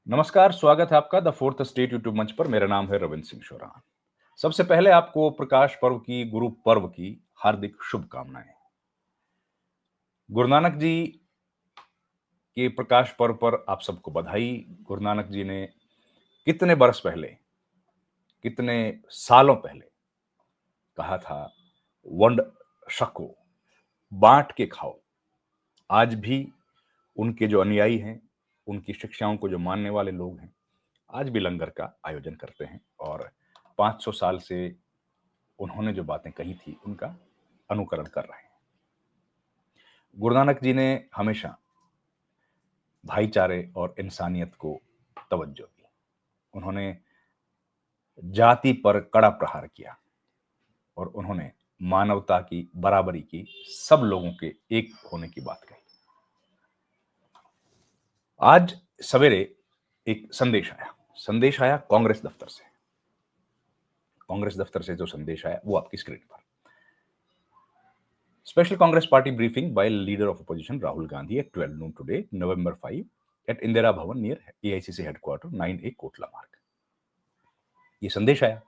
नमस्कार, स्वागत है आपका द फोर्थ स्टेट यूट्यूब मंच पर। मेरा नाम है रविंद्र सिंह शोरान। सबसे पहले आपको प्रकाश पर्व की, गुरु पर्व की हार्दिक शुभकामनाएं। गुरु नानक जी के प्रकाश पर्व पर आप सबको बधाई। गुरु नानक जी ने कितने बरस पहले, कितने सालों पहले कहा था, वंड छको, बांट के खाओ। आज भी उनके जो अनुयायी हैं, उनकी शिक्षाओं को जो मानने वाले लोग हैं, आज भी लंगर का आयोजन करते हैं और 500 साल से उन्होंने जो बातें कही थी उनका अनुकरण कर रहे हैं। गुरु नानक जी ने हमेशा भाईचारे और इंसानियत को तवज्जो दी। उन्होंने जाति पर कड़ा प्रहार किया और उन्होंने मानवता की, बराबरी की, सब लोगों के एक होने की बात कही। आज सवेरे एक संदेश आया कांग्रेस दफ्तर से। कांग्रेस दफ्तर से जो संदेश आया वो आपकी स्क्रीन पर। Special Congress Party briefing by Leader of Opposition Rahul Gandhi at 12 noon today, November 5, at Indira Bhavan near AICC headquarter 9A Kotla मार्ग। ये संदेश आया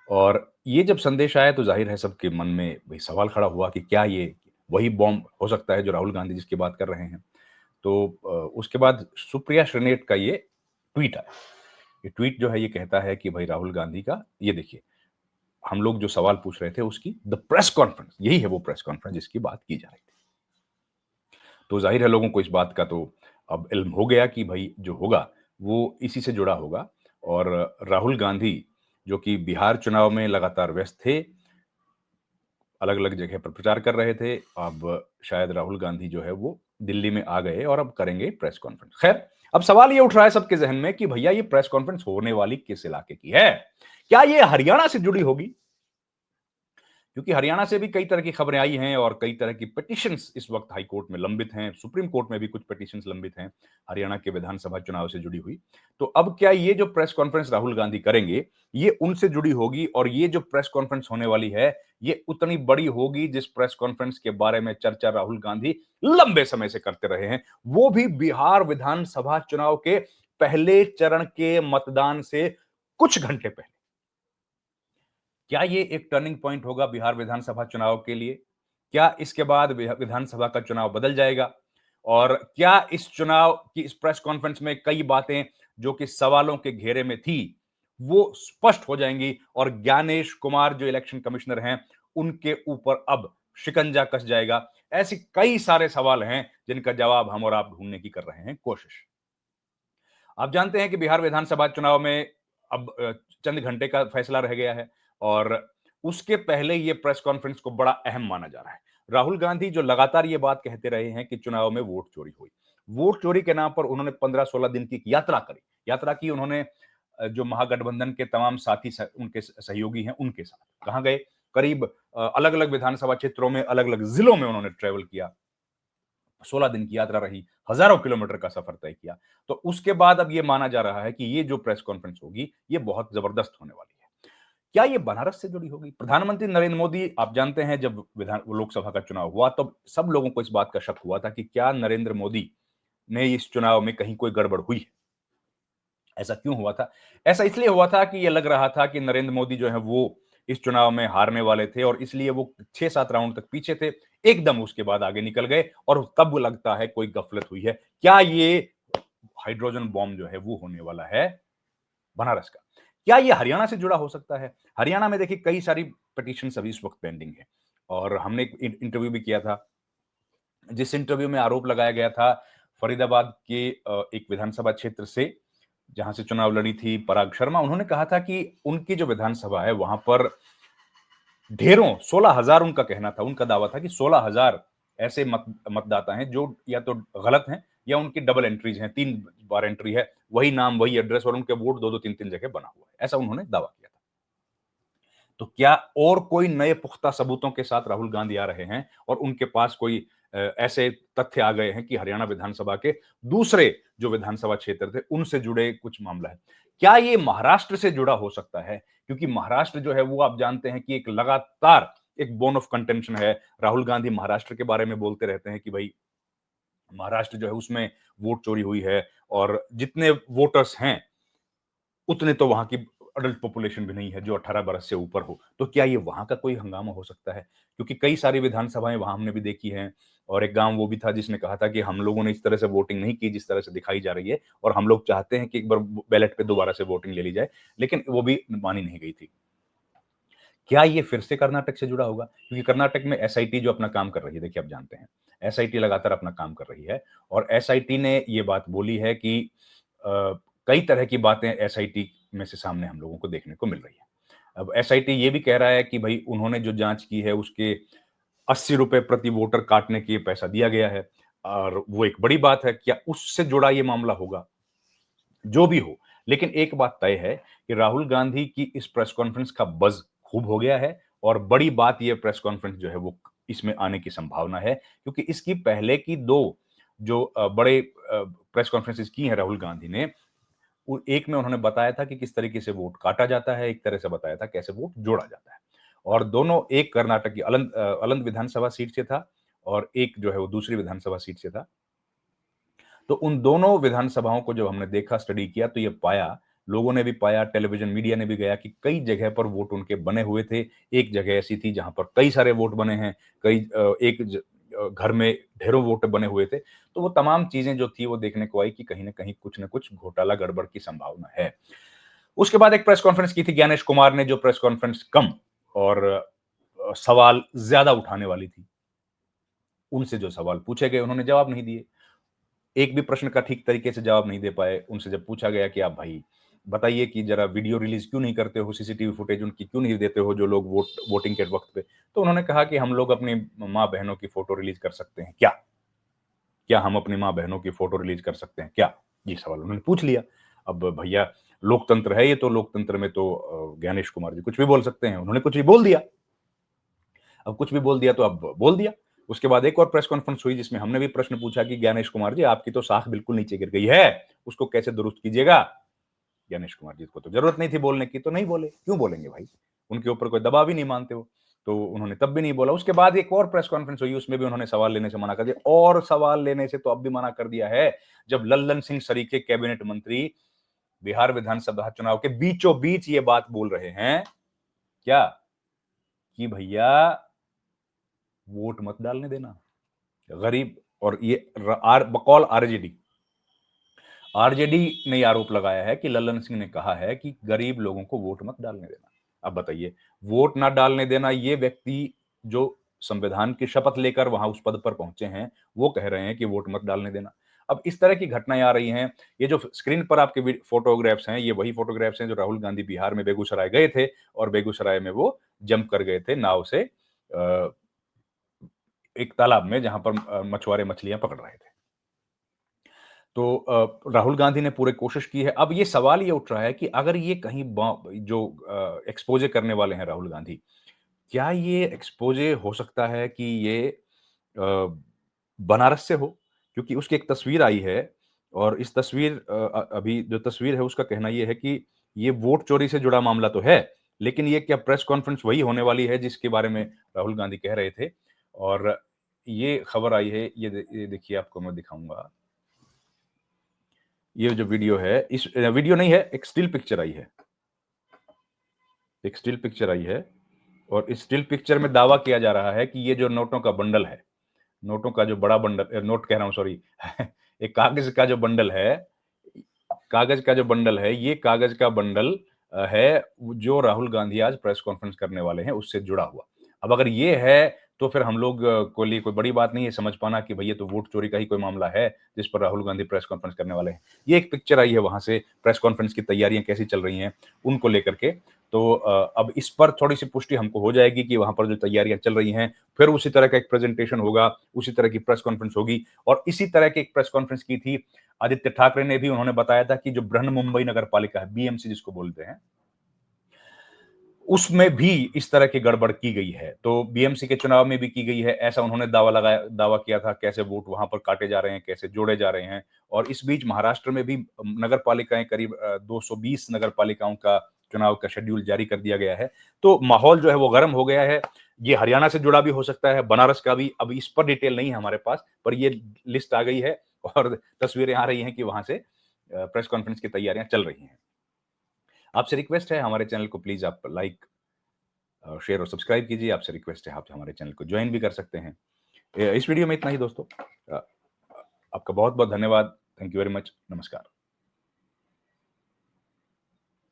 और ये जब संदेश आया तो जाहिर है सबके मन में भाई सवाल खड़ा हुआ कि क्या ये वही बॉम्ब हो सकता है जो राहुल गांधी जिसकी बात कर रहे हैं। तो उसके बाद सुप्रिया श्रीनेट का ये ट्वीट आया। ये ट्वीट जो है ये कहता है कि भाई राहुल गांधी का ये देखिए, हम लोग जो सवाल पूछ रहे थे उसकी द प्रेस कॉन्फ्रेंस, यही है वो प्रेस कॉन्फ्रेंस जिसकी बात की जा रही थी। तो जाहिर है लोगों को इस बात का तो अब इल्म हो गया कि भाई जो होगा वो इसी से जुड़ा होगा। और राहुल गांधी जो कि बिहार चुनाव में लगातार व्यस्त थे, अलग अलग जगह पर प्रचार कर रहे थे, अब शायद राहुल गांधी जो है वो दिल्ली में आ गए और अब करेंगे प्रेस कॉन्फ्रेंस। खैर, अब सवाल ये उठ रहा है सबके जहन में कि भैया ये प्रेस कॉन्फ्रेंस होने वाली किस इलाके की है? क्या ये हरियाणा से जुड़ी होगी? क्योंकि हरियाणा से भी कई तरह की खबरें आई हैं और कई तरह की पिटिशंस इस वक्त हाई कोर्ट में लंबित हैं, सुप्रीम कोर्ट में भी कुछ पिटिशंस लंबित हैं हरियाणा के विधानसभा चुनाव से जुड़ी हुई। तो अब क्या ये जो प्रेस कॉन्फ्रेंस राहुल गांधी करेंगे ये उनसे जुड़ी होगी? और ये जो प्रेस कॉन्फ्रेंस होने वाली है ये उतनी बड़ी होगी जिस प्रेस कॉन्फ्रेंस के बारे में चर्चा राहुल गांधी लंबे समय से करते रहे हैं, वो भी बिहार विधानसभा चुनाव के पहले चरण के मतदान से कुछ घंटे पहले। क्या ये एक टर्निंग पॉइंट होगा बिहार विधानसभा चुनाव के लिए? क्या इसके बाद विधानसभा का चुनाव बदल जाएगा? और क्या इस चुनाव की इस प्रेस कॉन्फ्रेंस में कई बातें जो कि सवालों के घेरे में थी, वो स्पष्ट हो जाएंगी और ज्ञानेश कुमार जो इलेक्शन कमिश्नर हैं, उनके ऊपर अब शिकंजा कस जाएगा? ऐसे कई सारे सवाल हैं जिनका जवाब हम और आप ढूंढने की कर रहे हैं कोशिश। आप जानते हैं कि बिहार विधानसभा चुनाव में अब चंद घंटे का फैसला रह गया है और उसके पहले ये प्रेस कॉन्फ्रेंस को बड़ा अहम माना जा रहा है। राहुल गांधी जो लगातार ये बात कहते रहे हैं कि चुनाव में वोट चोरी हुई, वोट चोरी के नाम पर उन्होंने 15-16 दिन की एक यात्रा करी। यात्रा की उन्होंने जो महागठबंधन के तमाम साथी उनके सहयोगी हैं उनके साथ कहां गए, करीब अलग अलग विधानसभा क्षेत्रों में, अलग अलग जिलों में उन्होंने ट्रेवल किया। 16 दिन की यात्रा रही, हजारों किलोमीटर का सफर तय किया। तो उसके बाद अब ये माना जा रहा है कि ये जो प्रेस कॉन्फ्रेंस होगी, ये बहुत जबरदस्त होने वाली है। क्या ये बनारस से जुड़ी होगी? प्रधानमंत्री नरेंद्र मोदी, आप जानते हैं जब लोकसभा का चुनाव हुआ तब सब लोगों को इस बात का शक हुआ था कि क्या नरेंद्र मोदी ने इस चुनाव में कहीं कोई गड़बड़ हुई है? ऐसा क्यों हुआ था? ऐसा इसलिए हुआ था कि ये लग रहा था कि नरेंद्र मोदी जो है वो इस चुनाव में हारने वाले थे और इसलिए वो 6-7 राउंड तक पीछे थे। एकदम उसके बाद आगे निकल गए और तब लगता है कोई गफलत हुई है। क्या ये हाइड्रोजन बॉम्ब जो है वो होने वाला है बनारस का? क्या ये हरियाणा से जुड़ा हो सकता है? हरियाणा में देखिए कई सारी पिटीशंस अभी इस वक्त पेंडिंग है और हमने एक इंटरव्यू भी किया था, जिस इंटरव्यू में आरोप लगाया गया था फरीदाबाद के एक विधानसभा क्षेत्र से जहां से चुनाव लड़ी थी पराग शर्मा। उन्होंने कहा था कि उनकी जो विधानसभा है वहां पर ढेरों 16,000, उनका कहना था, उनका दावा था कि 16,000 ऐसे मतदाता हैं जो या तो गलत हैं या उनकी डबल एंट्रीज हैं, 3 बार एंट्री है, वही नाम वही एड्रेस और उनके वोट 2-2 3-3 जगह बना हुआ है, ऐसा उन्होंने दावा किया था। तो क्या और कोई नए पुख्ता सबूतों के साथ राहुल गांधी आ रहे हैं और उनके पास कोई ऐसे तथ्य आ गए हैं कि हरियाणा विधानसभा के दूसरे जो विधानसभा क्षेत्र थे उनसे जुड़े कुछ मामला है? क्या ये महाराष्ट्र से जुड़ा हो सकता है? क्योंकि महाराष्ट्र जो है वो आप जानते हैं कि एक लगातार एक बोन ऑफ कंटेंशन है। राहुल गांधी महाराष्ट्र के बारे में बोलते रहते हैं कि भाई महाराष्ट्र जो है उसमें वोट चोरी हुई है और जितने वोटर्स हैं, उतने तो वहाँ की अडल्ट पॉपुलेशन भी नहीं है जो 18 बरस से ऊपर हो। तो क्या ये वहाँ का कोई हंगामा हो सकता है? क्योंकि कई सारी विधानसभाएँ वहाँ हमने भी देखी हैं और एक गाँव वो भी था जिसने कहा था कि हम लोगों ने इस तरह से वोटिंग नहीं की जिस तरह से दिखाई जा रही है और हम लोग चाहते हैं कि एक बार बैलेट पे दोबारा से वोटिंग ले ली जाए, लेकिन वो भी मानी नहीं गई थी। क्या ये फिर से कर्नाटक से जुड़ा होगा? क्योंकि कर्नाटक में एसआईटी जो अपना काम कर रही है, देखिए आप जानते हैं, एसआईटी लगातार अपना काम कर रही है और एसआईटी ने ये बात बोली है कि अ, कई तरह की बातें एसआईटी में से सामने हम लोगों को देखने को मिल रही है। अब एसआईटी ये भी कह रहा है कि भई उन्होंने जो जाँच की है उसके ₹80 प्रति वोटर काटने के लिए पैसा दिया गया है और वो एक बड़ी बात है। क्या उससे जुड़ा ये मामला होगा? जो भी हो, लेकिन एक बात तय है कि राहुल गांधी की इस प्रेस कॉन्फ्रेंस का बज़ खूब हो गया है और बड़ी बात ये प्रेस कॉन्फ्रेंस जो है वो इसमें आने की संभावना है क्योंकि इसकी पहले की 2 जो बड़े प्रेस कॉन्फ्रेंसेस की हैं राहुल गांधी ने, वो एक में उन्होंने बताया था कि किस तरीके से वोट काटा जाता है, एक तरह से बताया था कैसे वोट जोड़ा जाता है। और दोनों एक कर्नाटक की अलंग विधानसभा सीट से था और एक जो है वो दूसरी विधानसभा सीट से था। तो उन दोनों विधानसभाओं को जब हमने देखा, स्टडी किया तो ये पाया, लोगों ने भी पाया, टेलीविज़न मीडिया ने भी गया कि कई जगह पर वोट उनके बने हुए थे। एक जगह ऐसी थी जहाँ पर कई सारे वोट बने हैं, घर में ढेरों वोट बने हुए थे। तो वो तमाम चीज़ें जो थी वो देखने को आई कि कहीं न कहीं कुछ न कुछ घोटाला गड़बड़ की संभावना है। उसके बाद एक प्रेस कॉन्फ्रेंस की थी ज्ञानेश कुमार ने जो प्रेस कॉन्फ्रेंस कम और सवाल ज़्यादा उठाने वाली थी। उनसे जो सवाल पूछे गए उन्होंने जवाब नहीं दिए। एक भी प्रश्न का ठीक तरीके से जवाब नहीं दे पाए। उनसे जब पूछा गया कि आप भाई बताइए कि ज़रा वीडियो रिलीज़ क्यों नहीं करते हो, सीसीटीवी फुटेज उनकी क्यों नहीं देते हो जो लोग वोटिंग के वक़्त पे? तो उन्होंने कहा कि हम लोग अपनी माँ-बहनों की फ़ोटो रिलीज़ कर सकते हैं क्या? क्या हम अपनी माँ-बहनों की फ़ोटो रिलीज़ कर सकते हैं क्या? ये सवाल उन्होंने पूछ लिया। अब भैया लोकतंत्र है ये तो लोकतंत्र में तो ज्ञानेश कुमार जी कुछ भी बोल सकते हैं। उन्होंने कुछ भी बोल दिया। अब कुछ भी बोल दिया तो अब बोल दिया। उसके बाद एक और प्रेस कॉन्फ्रेंस हुई जिसमें हमने भी प्रश्न पूछा कि ज्ञानेश कुमार जी आपकी तो साख बिल्कुल नीचे गिर गई है, उसको कैसे दुरुस्त कीजिएगा? ज्ञानेश कुमार जी को तो जरूरत नहीं थी बोलने की, तो नहीं बोले। क्यों बोलेंगे भाई? उनके ऊपर कोई दबाव ही नहीं मानते वो। तो उन्होंने तब भी नहीं बोला। उसके बाद एक और प्रेस कॉन्फ्रेंस हुई, उसमें भी उन्होंने सवाल लेने से मना कर दिया और सवाल लेने से तो अब भी मना कर दिया है, जब लल्लन सिंह सरीखे कैबिनेट मंत्री बिहार विधानसभा चुनाव के बीचों-बीच ये बात बोल रहे हैं, क्या? कि भैया वोट मत डालने देना। गरीब और ये बकौल आरजेडी आरजेडी ने ये आरोप लगाया है कि लल्लन सिंह ने कहा है कि गरीब लोगों को वोट मत डालने देना। अब बताइए, वोट ना डालने देना ये व्यक्ति जो संविधान की शपथ लेकर वहां उस पद पर पहुंचे हैं, वो कह रहे हैं कि वोट मत डालने देना। अब इस तरह की घटनाएं आ रही हैं। ये जो स्क्रीन पर आपके फोटोग्राफ्स हैं, ये वही फोटोग्राफ्स हैं जो राहुल गांधी बिहार में बेगूसराय गए थे और बेगूसराय में वो जंप कर गए थे नाव से एक तालाब में जहां पर मछुआरे मछलियां पकड़ रहे थे। तो राहुल गांधी ने पूरी कोशिश की है। अब ये सवाल ये उठ रहा है कि अगर ये कहीं जो एक्सपोज़े करने वाले हैं राहुल गांधी, क्या ये एक्सपोज़े हो सकता है कि ये अ, बनारस से हो? क्योंकि उसकी एक तस्वीर आई है और इस तस्वीर अभी जो तस्वीर है उसका कहना ये है कि ये वोट चोरी से जुड़ा मामला तो है, लेकिन ये क्या प्रेस कॉन्फ्रेंस वही होने वाली है जिसके बारे में राहुल गांधी कह रहे थे और ये खबर आई है, ये देखिए आपको मैं दिखाऊँगा। ये जो वीडियो है वीडियो नहीं है, एक स्टिल पिक्चर आई है। एक स्टिल पिक्चर आई है और इस स्टिल पिक्चर में दावा किया जा रहा है कि ये जो नोटों का बंडल है, नोटों का जो बड़ा बंडल नोट कह रहा हूँ सॉरी एक कागज़ का जो बंडल है कागज़ का जो बंडल है, ये कागज़ का बंडल है जो राहुल गांधी आज प्रेस कॉन्फ्रेंस करने वाले हैं, उससे जुड़ा हुआ। अब अगर ये है, तो फिर हम लोग को लिए कोई बड़ी बात नहीं है समझ पाना कि भई ये तो वोट चोरी का ही कोई मामला है, जिस पर राहुल गांधी प्रेस कॉन्फ्रेंस करने वाले हैं। ये एक पिक्चर आई है वहाँ से, प्रेस कॉन्फ्रेंस की तैयारियाँ कैसी चल रही हैं, उनको लेकर के। तो अब इस पर थोड़ी-सी पुष्टि हमको हो जाएगी कि वहाँ पर जो तैयारियाँ चल रही हैं, फिर उसी तरह का एक प्रेज़ेंटेशन होगा, उसी तरह की प्रेस कॉन्फ्रेंस होगी और इसी तरह की एक प्रेस कॉन्फ्रेंस की थी आदित्य ठाकरे ने भी। उन्होंने बताया था कि जो बृहन-मुंबई नगर पालिका है, बीएमसी जिसको बोलते हैं, उसमें भी इस तरह की गड़बड़ की गई है। तो बीएमसी के चुनाव में भी की गई है, ऐसा उन्होंने दावा किया था, कैसे वोट वहाँ पर काटे जा रहे हैं, कैसे जोड़े जा रहे हैं। और इस बीच महाराष्ट्र में भी नगर पालिकाएँ करीब 220 नगर पालिकाओं का चुनाव का शेड्यूल जारी कर दिया गया है। तो माहौल जो है वो गर्म हो गया है। ये हरियाणा से जुड़ा भी हो सकता है, बनारस का भी, अब इस पर डिटेल नहीं है हमारे पास, पर ये लिस्ट आ गई है और तस्वीरें आ रही हैं कि वहाँ से प्रेस कॉन्फ्रेंस की तैयारियां चल रही हैं। आपसे रिक्वेस्ट है हमारे चैनल को प्लीज़ आप लाइक, शेयर और सब्सक्राइब कीजिए। आपसे रिक्वेस्ट है आप हमारे चैनल को जॉइन भी कर सकते हैं। इस वीडियो में इतना ही दोस्तों। आपका बहुत-बहुत धन्यवाद। Thank you very much. नमस्कार।